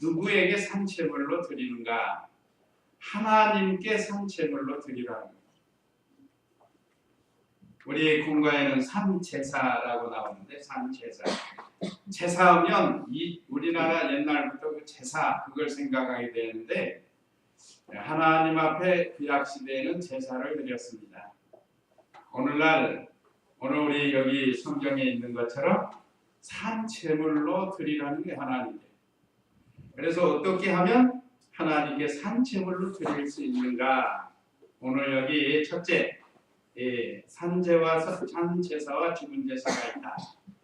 누구에게 산채물로 드리는가? 하나님께 산채물로 드리라는 거예요. 우리 공과에는 산제사라고 나오는데, 산제사. 제사하면 우리나라 옛날부터 그 제사 그걸 생각하게 되는데, 하나님 앞에 구약 시대에는 제사를 드렸습니다. 오늘 우리 여기 성경에 있는 것처럼 산채물로 드리라는 게 하나님께. 그래서 어떻게 하면 하나님께 산채물로 드릴 수 있는가? 오늘 여기 첫째, 산제사와 죽은 제사가 있다.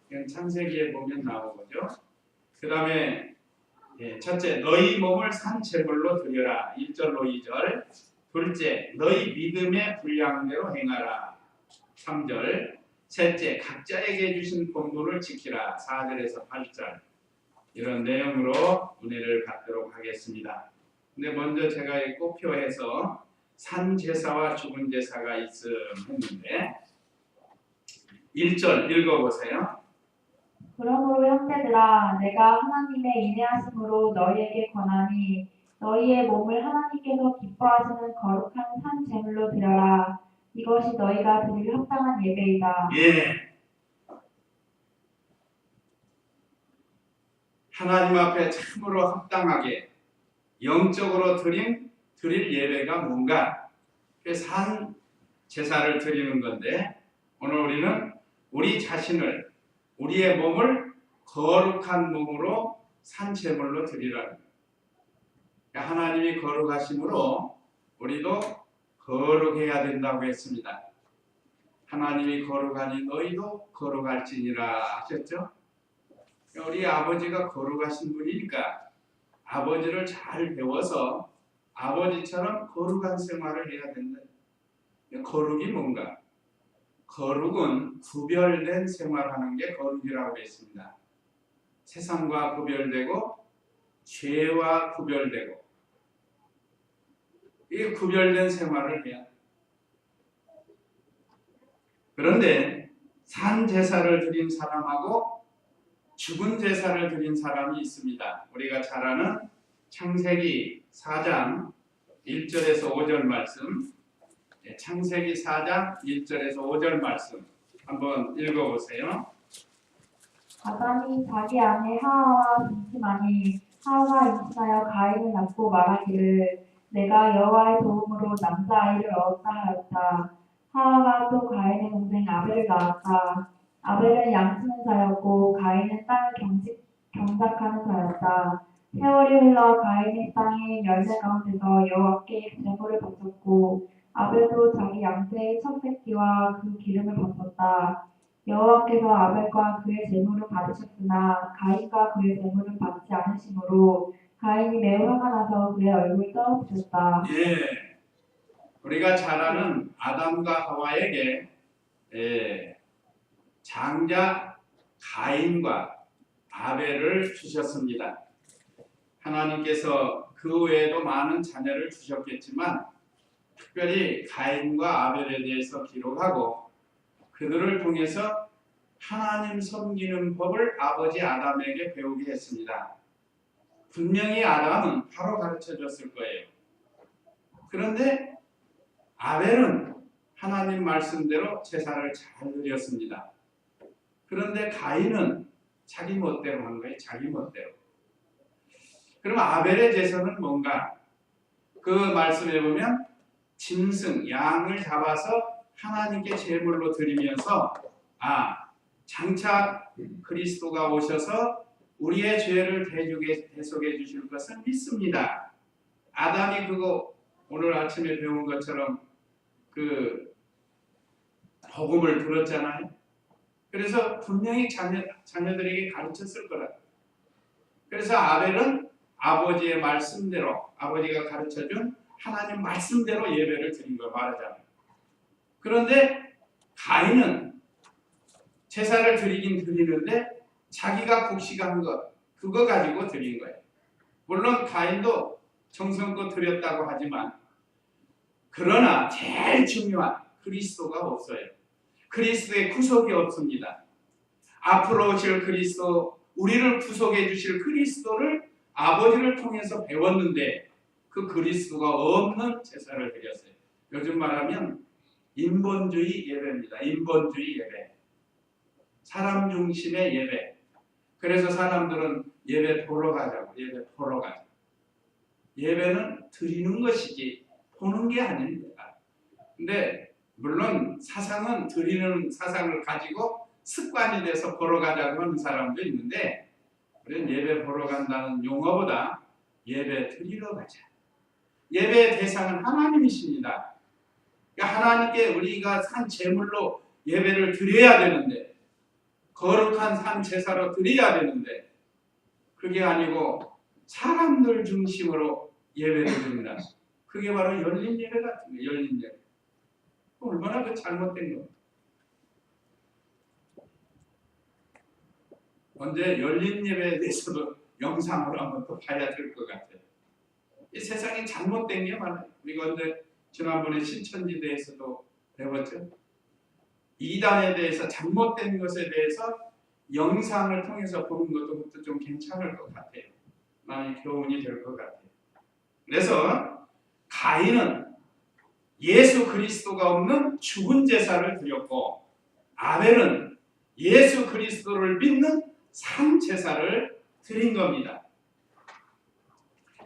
이건 창세기에 보면 나오거죠. 그 다음에 첫째, 너희 몸을 산채물로 드려라. 1절로 2절. 둘째, 너희 믿음의 분량대로 행하라. 3절. 셋째, 각자에게 주신 본분을 지키라. 4절에서 8절. 이런 내용으로 은혜를 갖도록 하겠습니다. 근데 먼저 제가 꼽혀해서 산제사와 죽은 제사가 있음 했는데 1절 읽어보세요. 그러므로 형제들아 내가 하나님의 인내하심으로 너희에게 권하니 너희의 몸을 하나님께서 기뻐하시는 거룩한 산 제물로 드려라. 이것이 너희가 드릴 합당한 예배이다. 예. 하나님 앞에 참으로 합당하게 영적으로 드릴 예배가 뭔가? 산 제사를 드리는 건데 오늘 우리는 우리 자신을 우리의 몸을 거룩한 몸으로 산제물로 드리라는 거예요. 하나님이 거룩하심으로 우리도 거룩해야 된다고 했습니다. 하나님이 거룩하니 너희도 거룩할지니라 하셨죠? 우리 아버지가 거룩하신 분이니까 아버지를 잘 배워서 아버지처럼 거룩한 생활을 해야 된다. 거룩이 뭔가? 거룩은 구별된 생활하는 게 거룩이라고 했습니다. 세상과 구별되고 죄와 구별되고 이 구별된 생활을 해야 돼. 그런데 산 제사를 드린 사람하고 죽은 제사를 드린 사람이 있습니다. 우리가 잘 아는 창세기 4장 1절에서 5절 말씀, 창세기 4장 1절에서 5절 말씀 한번 읽어보세요. 아담이 자기 아내 하와와 임신하니 하와가 임신하여 가인을 낳고 말하기를 내가 여호와의 도움으로 남자아이를 얻었다 하였다. 하와가 또 가인의 동생 아벨을 낳았다. 아벨은 양치는 자였고 가인은 땅을 경작하는 자였다. 세월이 흘러 가인의 땅의 열매 가운데서 여호와께 제물을 바쳤고 아벨도 자기 양떼의 첫 새끼와 그 기름을 바쳤다. 여호와께서 아벨과 그의 제물을 받으셨으나 가인과 그의 제물은 받지 않으심으로 가인이 매우 화가 나서 그의 얼굴을 떨어뜨렸다. 예, 우리가 잘 아는 아담과 하와에게 장자 가인과 아벨을 주셨습니다. 하나님께서 그 외에도 많은 자녀를 주셨겠지만 특별히 가인과 아벨에 대해서 기록하고 그들을 통해서 하나님 섬기는 법을 아버지 아담에게 배우게 했습니다. 분명히 아담은 바로 가르쳐줬을 거예요. 그런데 아벨은 하나님 말씀대로 제사를 잘 드렸습니다. 그런데 가인은 자기 멋대로 한 거예요. 자기 멋대로. 그럼 아벨의 제사는 뭔가? 그 말씀에 보면 짐승, 양을 잡아서 하나님께 제물로 드리면서 장차 그리스도가 오셔서 우리의 죄를 대속해 주실 것을 믿습니다. 아담이 그거 오늘 아침에 배운 것처럼 그 복음을 들었잖아요. 그래서 분명히 자녀들에게 가르쳤을 거라. 그래서 아벨은 아버지의 말씀대로 아버지가 가르쳐준 하나님 말씀대로 예배를 드린 거 말하자면. 그런데 가인은 제사를 드리긴 드리는데 자기가 곡식한 것 그거 가지고 드린 거예요. 물론 가인도 정성껏 드렸다고 하지만 그러나 제일 중요한 그리스도가 없어요. 그리스도의 구속이 없습니다. 앞으로 오실 그리스도, 우리를 구속해 주실 그리스도를 아버지를 통해서 배웠는데 그 그리스도가 없는 제사를 드렸어요. 요즘 말하면 인본주의 예배입니다. 인본주의 예배. 사람 중심의 예배. 그래서 사람들은 예배 보러 가자고. 예배 보러 가자. 예배는 드리는 것이지 보는 게 아닙니다. 근데 물론 사상은 드리는 사상을 가지고 습관이 돼서 보러 가자고 하는 사람도 있는데 우리는 예배 보러 간다는 용어보다 예배 드리러 가자. 예배의 대상은 하나님이십니다. 그러니까 하나님께 우리가 산 제물로 예배를 드려야 되는데 거룩한 산 제사로 드려야 되는데 그게 아니고 사람들 중심으로 예배를 드린다. 그게 바로 열린 예배 같은 거예요. 열린 예배. 얼마나 그 잘못된 거. 언제 열린 예배에 대해서도 영상으로 한번 또 봐야 될 것 같아요. 이 세상이 잘못된 게 많아요. 우리가 언제 지난번에 신천지대에서도 배웠죠. 이단에 대해서 잘못된 것에 대해서 영상을 통해서 보는 것도 그것도 좀 괜찮을 것 같아요. 많이 교훈이 될 것 같아요. 그래서 가인은 예수 그리스도가 없는 죽은 제사를 드렸고 아벨은 예수 그리스도를 믿는 산 제사를 드린 겁니다.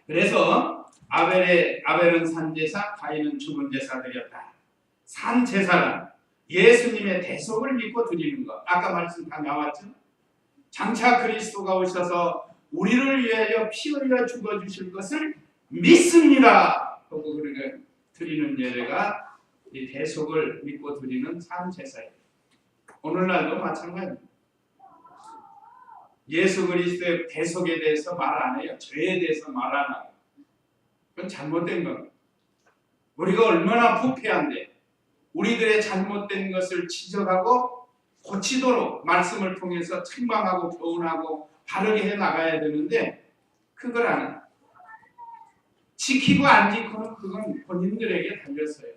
그래서 아벨은 산 제사, 가인은 죽은 제사 드렸다. 산 제사는 예수님의 대속을 믿고 드리는 것. 아까 말씀 다 나왔죠? 장차 그리스도가 오셔서 우리를 위하여 피 흘려 죽어주실 것을 믿습니다. 하고 우리가 드리는 예배가 이 대속을 믿고 드리는 산 제사예요. 오늘날도 마찬가지입니다. 예수 그리스도의 대속에 대해서 말 안 해요. 죄에 대해서 말 안 하고. 그건 잘못된 겁니다. 우리가 얼마나 부패한데 우리들의 잘못된 것을 지적하고 고치도록 말씀을 통해서 책망하고 교훈하고 바르게 해나가야 되는데 그걸 안 해요. 지키고 안 지키고는 그건 본인들에게 달렸어요.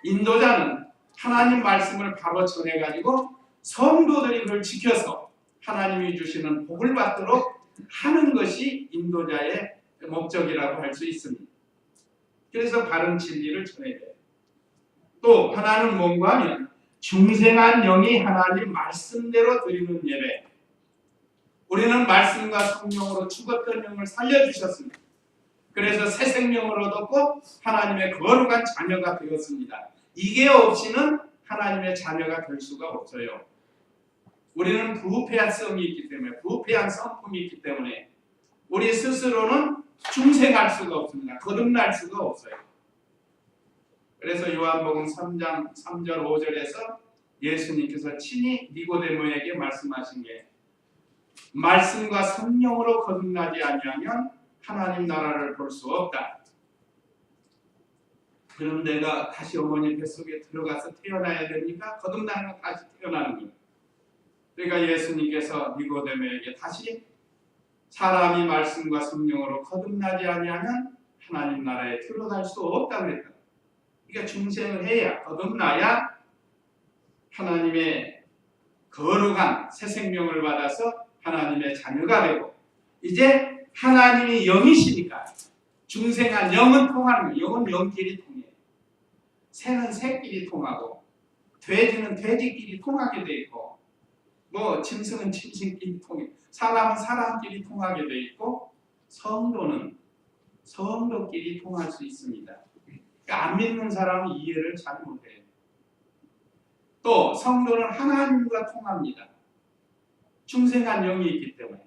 인도자는 하나님 말씀을 바로 전해가지고 성도들이 그걸 지켜서 하나님이 주시는 복을 받도록 하는 것이 인도자의 목적이라고 할 수 있습니다. 그래서 바른 진리를 전해야 돼요. 또 하나는 뭔가 하면 중생한 영이 하나님 말씀대로 드리는 예배. 우리는 말씀과 성령으로 죽었던 영을 살려주셨습니다. 그래서 새 생명을 얻었고 하나님의 거룩한 자녀가 되었습니다. 이게 없이는 하나님의 자녀가 될 수가 없어요. 우리는 부패한 성이 있기 때문에 부패한 성품이 있기 때문에 우리 스스로는 중생할 수가 없습니다. 거듭날 수가 없어요. 그래서 요한복음 3장 3절 5절에서 예수님께서 친히 니고데모에게 말씀하신 게 말씀과 성령으로 거듭나지 아니하면 하나님 나라를 볼 수 없다. 그럼 내가 다시 어머니 뱃속에 들어가서 태어나야 됩니까? 거듭나는 건 다시 태어나는 거예요. 그러니까 예수님께서 니고데모에게 다시 사람이 말씀과 성령으로 거듭나지 아니하면 하나님 나라에 들어갈 수 없다고 그랬다. 그러니까 중생을 해야 거듭나야 하나님의 거룩한 새 생명을 받아서 하나님의 자녀가 되고 이제 하나님이 영이시니까 중생한 영은 통하는 거예요. 영은 영끼리 통해요. 새는 새끼리 통하고 돼지는 돼지끼리 통하게 돼 있고 뭐 짐승은 짐승끼리 통해 사람은 사람끼리 통하게 돼 있고 성도는 성도끼리 통할 수 있습니다. 그러니까 안 믿는 사람은 이해를 잘 못해요. 또 성도는 하나님과 통합니다. 중생한 영이 있기 때문에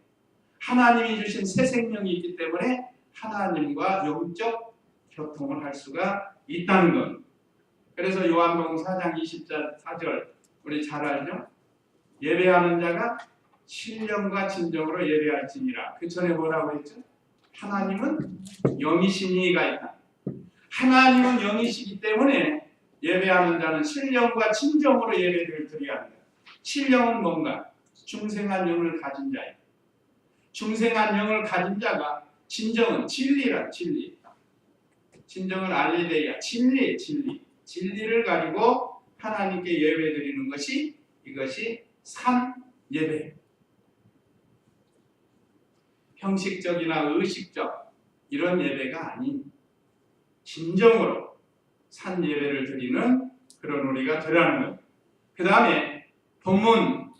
하나님이 주신 새 생명이 있기 때문에 하나님과 영적 교통을 할 수가 있다는 것. 그래서 요한복음 4장 24절 우리 잘 알죠? 예배하는 자가 신령과 진정으로 예배할지니라. 그 전에 뭐라고 했죠? 하나님은 영이시니가 있다. 하나님은 영이시기 때문에 예배하는 자는 신령과 진정으로 예배를 드려야 합니다. 신령은 뭔가? 중생한 영을 가진 자예요. 중생한 영을 가진 자가 진정은 진리라 진리. 진정은 알레데이아 진리. 진리를 가지고 하나님께 예배드리는 것이 이것이 산 예배. 형식적이나 의식적 이런 예배가 아닌 진정으로 산 예배를 드리는 그런 우리가 되라는 것. 그 다음에 본문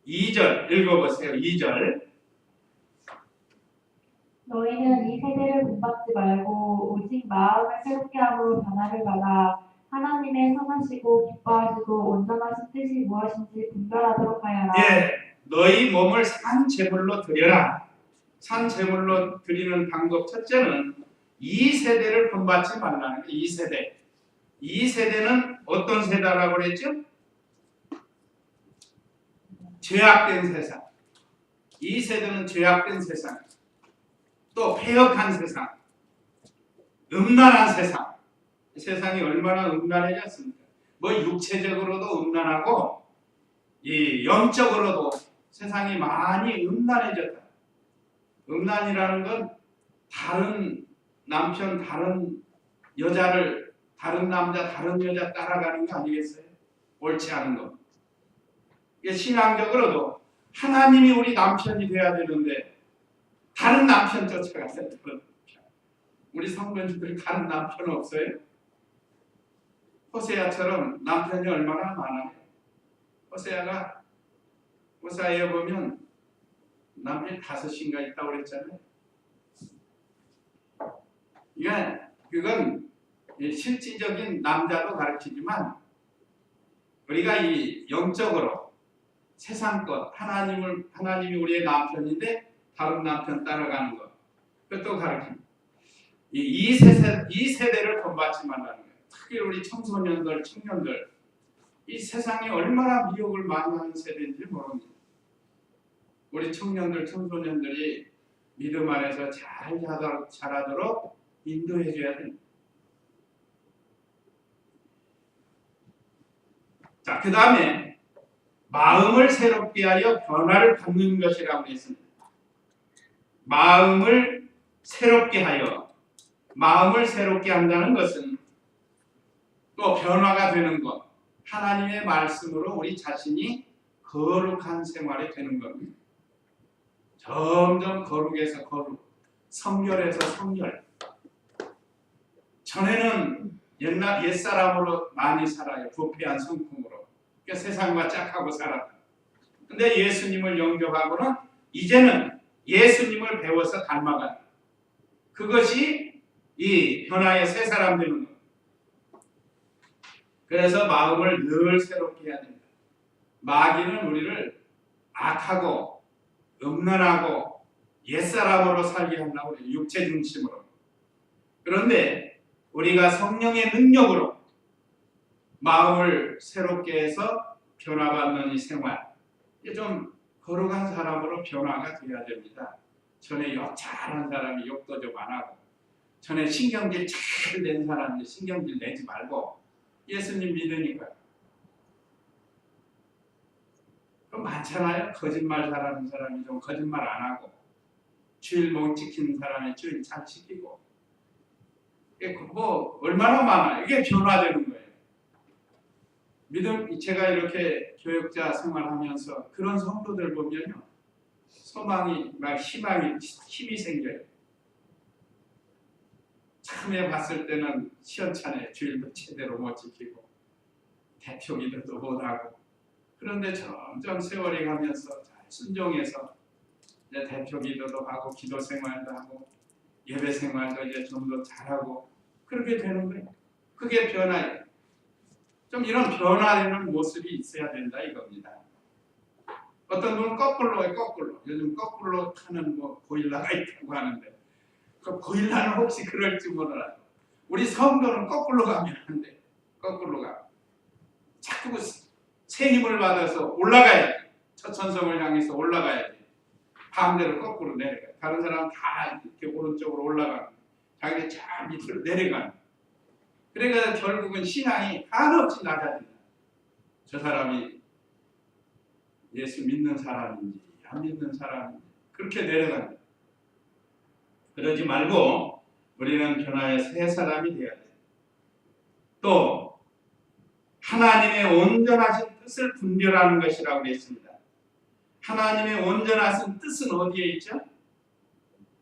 2절 읽어보세요. 2절. 너희는 이 세대를 본받지 말고 오직 마음을 새롭게 함으로 변화를 받아 하나님의 선하시고 기뻐하시고 온전하신 뜻이 무엇인지 분별하도록 하여라. 예, 너희 몸을 산 제물로 드려라. 산 제물로 드리는 방법 첫째는 이 세대를 본받지 말라는 거예요. 이 세대. 이 세대는 어떤 세대라고 그랬죠? 죄악된 세상. 이 세대는 죄악된 세상. 또 폐역한 세상. 음란한 세상. 세상이 얼마나 음란해졌습니까? 뭐 육체적으로도 음란하고 이 영적으로도 세상이 많이 음란해졌다. 음란이라는 건 다른 남편, 다른 여자를, 다른 남자, 다른 여자 따라가는 거 아니겠어요? 옳지 않은 거. 이게 신앙적으로도 하나님이 우리 남편이 돼야 되는데 다른 남편 쫓아가서 우리 성도님들 다른 남편 없어요? 호세아처럼 남편이 얼마나 많아요? 호세아가 호세아에 보면 남편이 5인가 있다고 그랬잖아요. 그건 실질적인 남자도 가르치지만 우리가 이 영적으로 세상 것 하나님이 우리의 남편인데 다른 남편 따라가는 것 그것도 가르칩니다. 이 세대를 본받지 말라는 거예요. 특히 우리 청소년들, 청년들 이 세상이 얼마나 미혹을 많이 하는 세대인지 모릅니다. 우리 청년들, 청소년들이 믿음 안에서 잘 자라도록 인도해 줘야 됩니다. 자, 그 다음에 마음을 새롭게 하여 변화를 받는 것이라고 했습니다. 마음을 새롭게 하여 마음을 새롭게 한다는 것은 또 변화가 되는 것, 하나님의 말씀으로 우리 자신이 거룩한 생활이 되는 겁니다. 점점 거룩에서 거룩, 성결에서 성결. 전에는 옛사람으로 많이 살아요. 부패한 성품으로. 그러니까 세상과 짝하고 살았다. 근데 예수님을 영접하고는 이제는 예수님을 배워서 닮아간다. 그것이 이 변화의 새 사람 되는 것. 그래서 마음을 늘 새롭게 해야 됩니다. 마귀는 우리를 악하고 음란하고 옛사람으로 살게 한다고 해요. 육체 중심으로. 그런데 우리가 성령의 능력으로 마음을 새롭게 해서 변화받는 이 생활, 이게 좀 거룩한 사람으로 변화가 돼야 됩니다. 전에 욕 잘한 사람이 욕도 좀 안 하고, 전에 신경질 잘 낸 사람이 신경질 내지 말고 예수님 믿으니까. 그럼 많잖아요. 거짓말 잘하는 사람이 좀 거짓말 안 하고, 주일 못 지키는 사람이 주일 잘 지키고, 이게 뭐 얼마나 많아요. 이게 변화되는 거예요. 믿음, 제가 이렇게 교육자 생활하면서 그런 성도들 보면요, 소망이 막 힘이 생겨요. 처음에 봤을 때는 시원찮아요. 주일도 제대로 못 지키고 대표 기도도 못하고. 그런데 점점 세월이 가면서 잘 순종해서 이제 대표 기도도 하고 기도 생활도 하고 예배 생활도 이제 좀 더 잘하고 그렇게 되는 거예요. 그게 변화예요. 좀 이런 변화되는 모습이 있어야 된다 이겁니다. 어떤 분은 거꾸로예요. 거꾸로. 요즘 거꾸로 타는 뭐 보일러가 있다고 하는데 그 보일러는 혹시 그럴지 몰라요. 우리 성도는 거꾸로 가면 안 돼. 거꾸로 가. 자꾸 새 힘을 받아서 올라가야지. 처천성을 향해서 올라가야지. 반대로 거꾸로 내려가. 다른 사람은 다 이렇게 오른쪽으로 올라가는. 자기가 쫙 밑으로 내려가는. 그러니까 결국은 신앙이 한없이 낮아진다. 저 사람이 예수 믿는 사람인지 안 믿는 사람인지 그렇게 내려간다. 그러지 말고 우리는 변화의 새 사람이 되어야 돼. 또 하나님의 온전하신 뜻을 분별하는 것이라고 했습니다. 하나님의 온전하신 뜻은 어디에 있죠?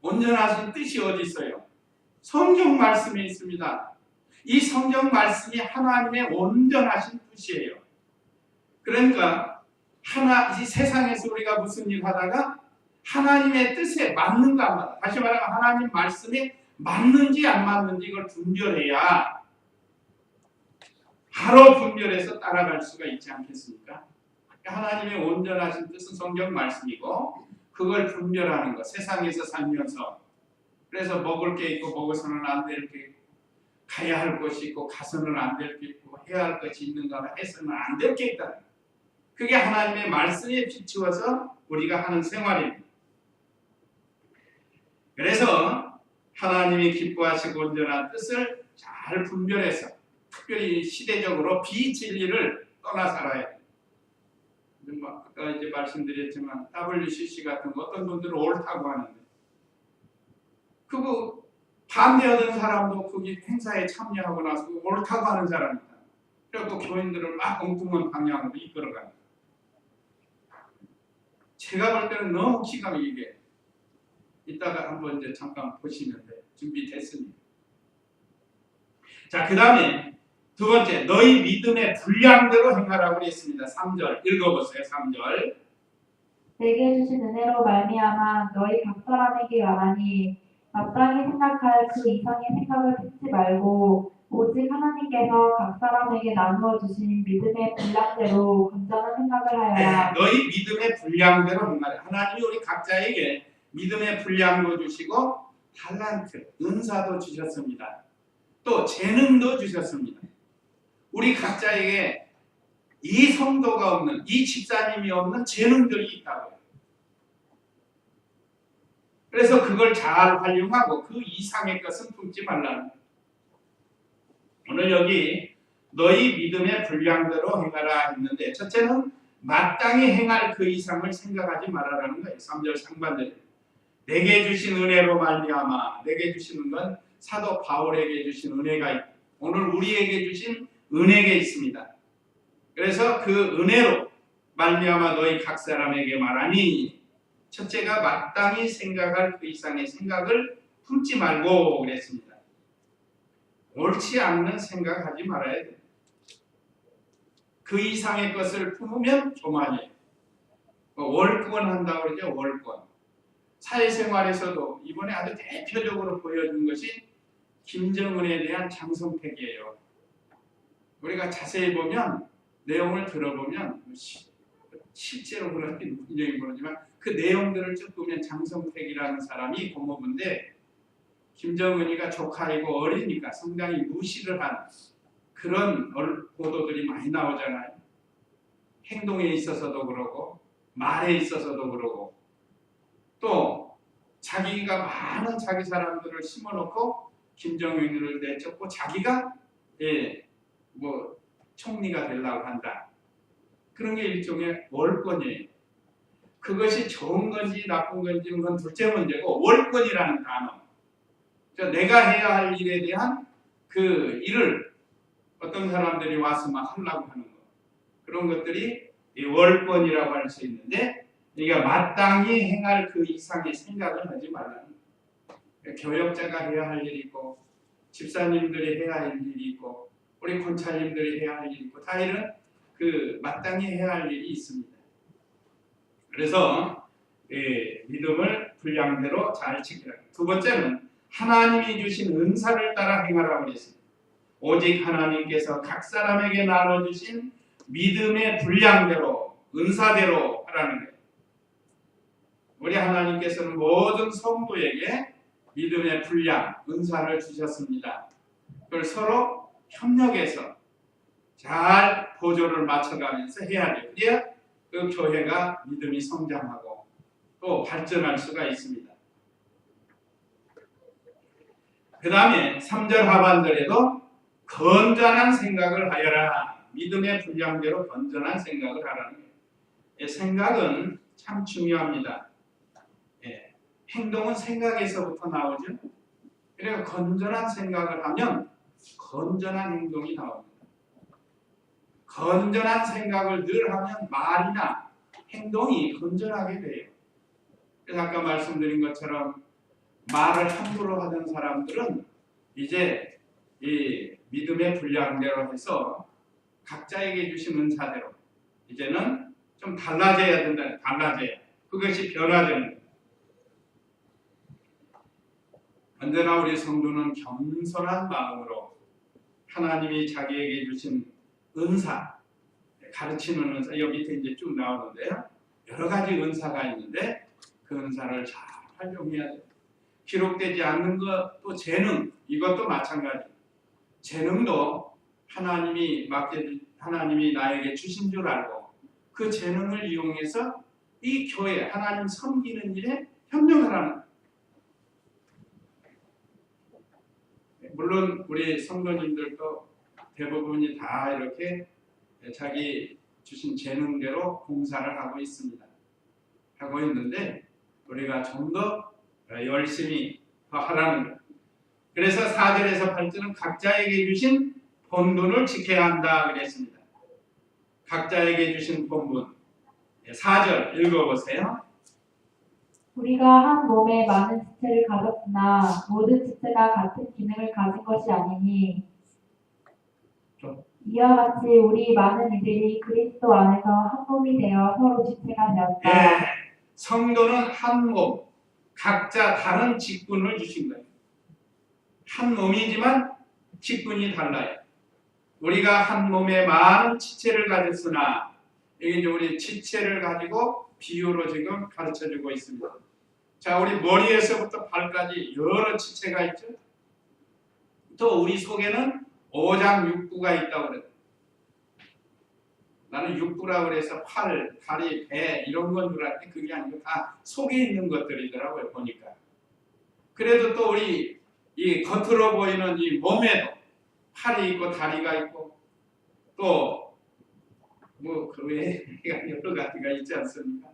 온전하신 뜻이 어디 있어요? 성경 말씀에 있습니다. 이 성경 말씀이 하나님의 온전하신 뜻이에요. 그러니까 이 세상에서 우리가 무슨 일 하다가 하나님의 뜻에 맞는가 안 맞는가, 다시 말하면 하나님 말씀에 맞는지 안 맞는지 이걸 분별해야 바로 분별해서 따라갈 수가 있지 않겠습니까? 하나님의 온전하신 뜻은 성경 말씀이고 그걸 분별하는 것, 세상에서 살면서 그래서 먹을 게 있고 먹어서는 안 될 게 있고 가야 할 것이 있고 가서는 안 될 게 있고 해야 할 것이 있는가 해서는 안 될 게 있다. 그게 하나님의 말씀에 비추어서 우리가 하는 생활입니다. 그래서 하나님이 기뻐하시고 온전한 뜻을 잘 분별해서 특별히 시대적으로 비진리를 떠나 살아야 돼요. 아까 이제 말씀드렸지만 WCC 같은 거 어떤 분들은 옳다고 하는데 그거 반대하는 사람도 거기 행사에 참여하고 나서 옳다고 하는 사람이 있다. 그리고 교인들을 막 엉뚱한 방향으로 이끌어갑니다. 제가 볼 때는 너무 기가 막히게 이따가 한번 이제 잠깐 보시면 돼요. 준비됐습니다. 자, 그 다음에 두 번째, 너희 믿음의 분량대로 행하라고 그랬습니다. 3절 읽어보세요. 3절. 내게 주신 은혜로 말미암아 너희 각 사람에게 말하니 마땅히 생각할 그 이상의 생각을 품지 말고 오직 하나님께서 각 사람에게 나누어 주신 믿음의 분량대로 건전한 생각을 하여라. 너희 믿음의 분량대로 행하라. 하나님이 우리 각자에게 믿음의 분량도 주시고 달란트, 은사도 주셨습니다. 또 재능도 주셨습니다. 우리 각자에게 이 성도가 없는, 이 집사님이 없는 재능들이 있다고요. 그래서 그걸 잘 활용하고 그 이상의 것은 품지 말라는 거예요. 오늘 여기 너희 믿음의 분량대로 행하라 했는데 첫째는 마땅히 행할 그 이상을 생각하지 말아라는 거예요. 3절 상반절에 내게 주신 은혜로 말미암아, 내게 주시는 건 사도 바울에게 주신 은혜가 있고 오늘 우리에게 주신 은혜가 있습니다. 그래서 그 은혜로 말미암아 너희 각 사람에게 말하니 첫째가 마땅히 생각할 그 이상의 생각을 품지 말고 그랬습니다. 옳지 않는 생각하지 말아야 돼요. 그 이상의 것을 품으면 교만이에요. 월권한다고 그러죠. 월권. 사회생활에서도 이번에 아주 대표적으로 보여준 것이 김정은에 대한 장성택이에요. 우리가 자세히 보면 내용을 들어보면 실제로 그런지 분명히 모르지만 그 내용들을 쭉 보면 장성택이라는 사람이 고모부인데 김정은이가 조카이고 어리니까 상당히 무시를 한 그런 보도들이 많이 나오잖아요. 행동에 있어서도 그러고 말에 있어서도 그러고 또 자기가 많은 자기 사람들을 심어놓고 김정은을 내쫓고 자기가 총리가 되려고 한다. 그런 게 일종의 월권이에요. 그것이 좋은 건지 나쁜 건지는 건 둘째 문제고 월권이라는 단어. 그러니까 내가 해야 할 일에 대한 그 일을 어떤 사람들이 와서 막 하려고 하는 거. 그런 것들이 월권이라고 할 수 있는데 우리가 마땅히 행할 그 이상의 생각을 하지 말라는 거예요. 교역자가 해야 할 일이 있고 집사님들이 해야 할 일이 있고 우리 권사님들이 해야 할 일이 있고 다 이런 그 마땅히 해야 할 일이 있습니다. 그래서 믿음을 분량대로 잘 지키라. 두 번째는 하나님이 주신 은사를 따라 행하라고 했습니다. 오직 하나님께서 각 사람에게 나눠주신 믿음의 분량대로 은사대로 하라는 거예요. 우리 하나님께서는 모든 성도에게 믿음의 분량, 은사를 주셨습니다. 그걸 서로 협력해서 잘 보조를 맞춰가면서 해야 돼요. 그래야 그 교회가 믿음이 성장하고 또 발전할 수가 있습니다. 그 다음에 3절 하반절에도 건전한 생각을 하여라. 믿음의 분량대로 건전한 생각을 하라는 거예요. 생각은 참 중요합니다. 행동은 생각에서부터 나오죠. 그래서 건전한 생각을 하면 건전한 행동이 나옵니다. 건전한 생각을 늘 하면 말이나 행동이 건전하게 돼요. 그래서 아까 말씀드린 것처럼 말을 함부로 하던 사람들은 이제 이 믿음의 분량대로 해서 각자에게 주신 은사대로 이제는 좀 달라져야 된다. 달라져야. 그것이 변화되는 거예요. 언제나 우리 성도는 겸손한 마음으로 하나님이 자기에게 주신 은사, 가르치는 은사, 여기 밑에 이제 쭉 나오는데요. 여러 가지 은사가 있는데 그 은사를 잘 활용해야 돼요. 기록되지 않는 것, 또 재능, 이것도 마찬가지. 재능도 하나님이 하나님이 나에게 주신 줄 알고 그 재능을 이용해서 이 교회, 하나님 섬기는 일에 협력하라는 거예요. 물론 우리 성도님들도 대부분이 다 이렇게 자기 주신 재능대로 봉사를 하고 있습니다. 하고 있는데 우리가 좀 더 열심히 더 하라는 거예요. 그래서 4절에서 8절은 각자에게 주신 본분을 지켜야 한다 그랬습니다. 각자에게 주신 본분. 4절 읽어보세요. 우리가 한 몸에 많은 지체를 가졌으나 모든 지체가 같은 기능을 가진 것이 아니니 이와 같이 우리 많은 이들이 그리스도 안에서 한 몸이 되어 서로 지체가 되었다. 네, 성도는 한 몸, 각자 다른 직분을 주신 거예요. 한 몸이지만 직분이 달라요. 우리가 한 몸에 많은 지체를 가졌으나 여기 이제 우리 지체를 가지고 비유로 지금 가르쳐주고 있습니다. 자, 우리 머리에서부터 발까지 여러 지체가 있죠. 또 우리 속에는 오장육부가 있다고 그래요. 나는 육부라고 그래서 팔, 다리, 배 이런 건 줄 알았는데 그게 아니고 다 속에 있는 것들이더라고요, 보니까. 그래도 또 우리 이 겉으로 보이는 이 몸에도 팔이 있고 다리가 있고 또 뭐 그 외에 여러 가지가 있지 않습니까?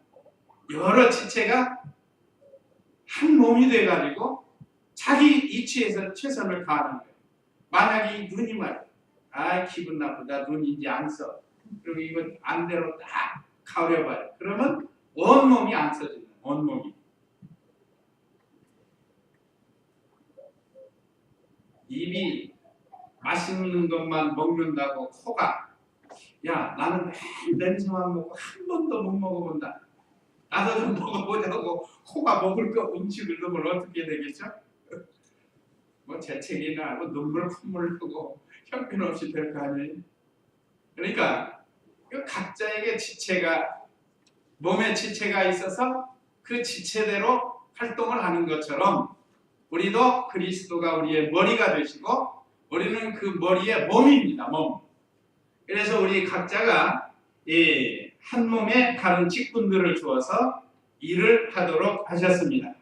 여러 지체가 한 몸이 돼가지고 자기 이치에서 최선을 다하는 거예요. 만약에 이 눈이 말이야, 기분 나쁘다, 눈인지 안 써. 그리고 이거 안대로 딱 가려봐요. 그러면 온몸이 안 써진다. 온몸이. 입이 맛있는 것만 먹는다고 코가 나는 매일 냄새만 먹고 한 번도 못 먹어본다. 나도 좀 먹어보자고 코가 먹을 거 음식을 넣으면 어떻게 되겠죠? 뭐 재채기나 뭐 눈물 콧물 흘리고 형편없이 될 거 아니에요. 그러니까 각자에게 지체가 몸에 지체가 있어서 그 지체대로 활동을 하는 것처럼 우리도 그리스도가 우리의 머리가 되시고 우리는 그 머리의 몸입니다. 몸. 그래서 우리 각자가 한 몸에 다른 직분들을 주어서 일을 하도록 하셨습니다.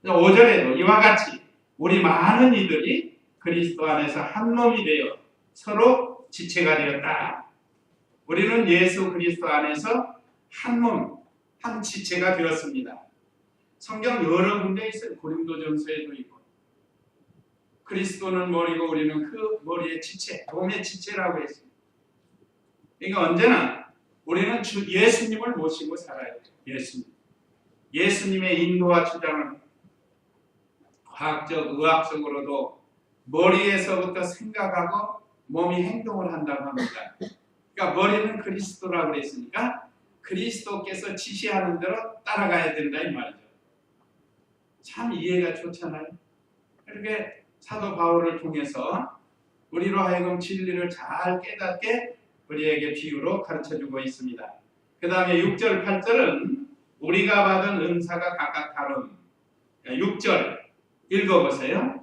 5절에도 이와 같이 우리 많은 이들이 그리스도 안에서 한 몸이 되어 서로 지체가 되었다. 우리는 예수 그리스도 안에서 한 몸, 한 지체가 되었습니다. 성경 여러 군데 있어요. 고린도전서에도 있고. 그리스도는 머리고 우리는 그 머리의 지체, 몸의 지체라고 했습니다. 그러니까 언제나 우리는 예수님을 모시고 살아야 돼요. 예수님의 인도와 주장은 과학적, 의학적으로도 머리에서부터 생각하고 몸이 행동을 한다고 합니다. 그러니까 머리는 그리스도라고 그랬으니까 그리스도께서 지시하는 대로 따라가야 된다 이 말이죠. 참 이해가 좋잖아요. 이렇게 사도 바울을 통해서 우리로 하여금 진리를 잘 깨닫게 우리에게 비유로 가르쳐주고 있습니다. 그 다음에 6절, 8절은 우리가 받은 은사가 각각 다른 6절 읽어보세요.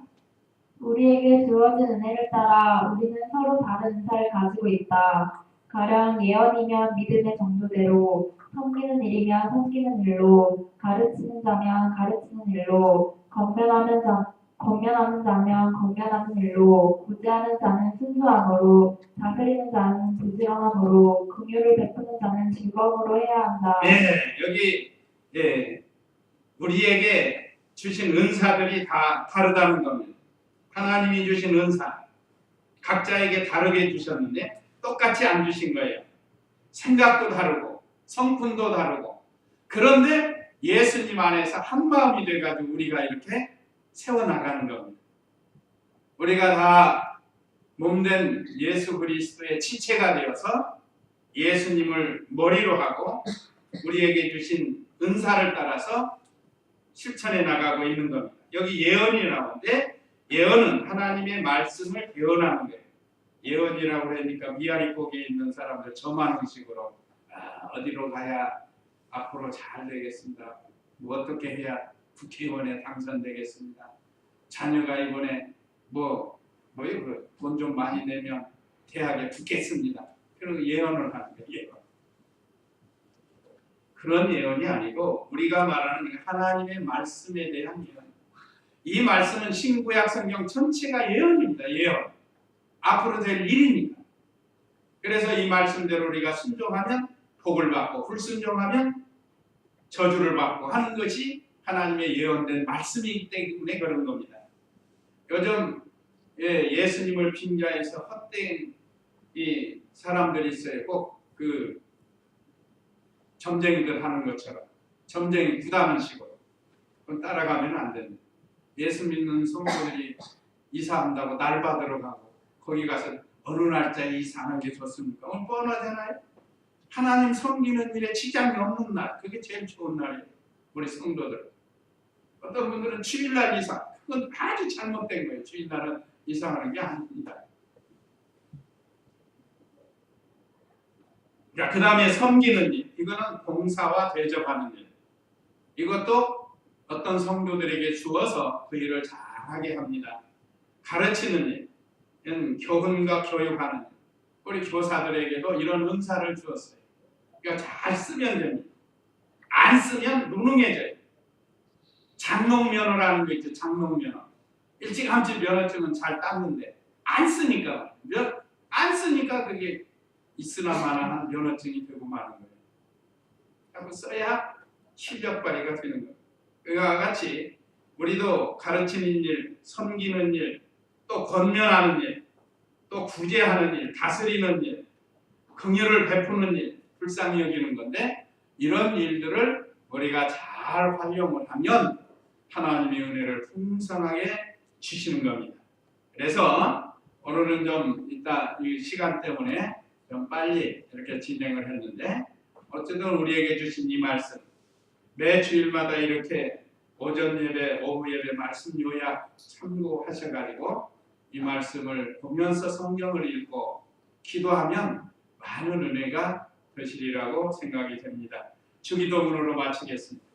우리에게 주어진 은혜를 따라 우리는 서로 다른 은사를 가지고 있다. 가령 예언이면 믿음의 정도대로, 섬기는 일이면 섬기는 일로, 가르치는 자면 가르치는 일로, 권면하는 자면 권면하는 일로, 구제하는 자는 순수함으로, 다스리는 자는 부지런함으로, 긍휼을 베푸는 자는 즐거움으로 해야 한다. 여기 우리에게 주신 은사들이 다 다르다는 겁니다. 하나님이 주신 은사 각자에게 다르게 주셨는데 똑같이 안 주신 거예요. 생각도 다르고 성품도 다르고 그런데 예수님 안에서 한 마음이 돼가지고 우리가 이렇게 세워나가는 겁니다. 우리가 다 몸된 예수 그리스도의 지체가 되어서 예수님을 머리로 하고 우리에게 주신 은사를 따라서 실천해 나가고 있는 겁니다. 여기 예언이 나오는데 예언은 하나님의 말씀을 예언하는 거예요. 예언이라고 그러니까 미아리 꼭에 있는 사람들 저만 의식으로 어디로 가야 앞으로 잘 되겠습니다. 뭐 어떻게 해야 국회의원에 당선되겠습니다. 자녀가 이번에 돈 좀 많이 내면 대학에 붙겠습니다. 그런 예언을 하는 거예요. 예언. 그런 예언이 아니고 우리가 말하는 하나님의 말씀에 대한 예언. 이 말씀은 신구약 성경 전체가 예언입니다. 예언. 앞으로 될 일입니다. 그래서 이 말씀대로 우리가 순종하면 복을 받고 불순종하면 저주를 받고 하는 것이 하나님의 예언된 말씀이기 때문에 그런 겁니다. 요즘 예수님을 빙자해서 헛된 이 사람들이 있어요. 꼭 그 점쟁이들 하는 것처럼 점쟁이 구다는 식으로 그건 따라가면 안 됩니다. 예수 믿는 성도들이 이사한다고 날 받으러 가고 거기 가서 어느 날짜에 이사하는 게 좋습니까? 오늘 뻔하잖아요. 하나님 섬기는 일에 지장이 없는 날, 그게 제일 좋은 날이에요. 우리 성도들. 어떤 분들은 주일날 이사, 그건 아주 잘못된 거예요. 주일날은 이사하는 게 아닙니다. 그 다음에 섬기는 일, 이거는 봉사와 대접하는 일. 이것도 어떤 성도들에게 주어서 그 일을 잘하게 합니다. 가르치는 일, 교훈과 교육하는 일. 우리 교사들에게도 이런 은사를 주었어요. 그러니까 잘 쓰면 됩니다. 안 쓰면 무능해져요. 장롱면허라는 거 있죠. 장롱면허. 일찌감치 면허증은 잘 땄는데 안 쓰니까 그게 있으나 마나한 면허증이 되고 마는 거예요. 한번 써야 실력 발휘가 되는 거예요. 그와 같이 우리도 가르치는 일, 섬기는 일, 또 권면하는 일, 또 구제하는 일, 다스리는 일, 긍휼을 베푸는 일, 불쌍히 여기는 건데 이런 일들을 우리가 잘 활용을 하면 하나님의 은혜를 풍성하게 주시는 겁니다. 그래서 오늘은 좀 이따 이 시간 때문에 좀 빨리 이렇게 진행을 했는데 어쨌든 우리에게 주신 이 말씀 매 주일마다 이렇게 오전 예배, 오후 예배 말씀 요약 참고하셔가지고 이 말씀을 보면서 성경을 읽고 기도하면 많은 은혜가 되시리라고 생각이 됩니다. 주기도문으로 마치겠습니다.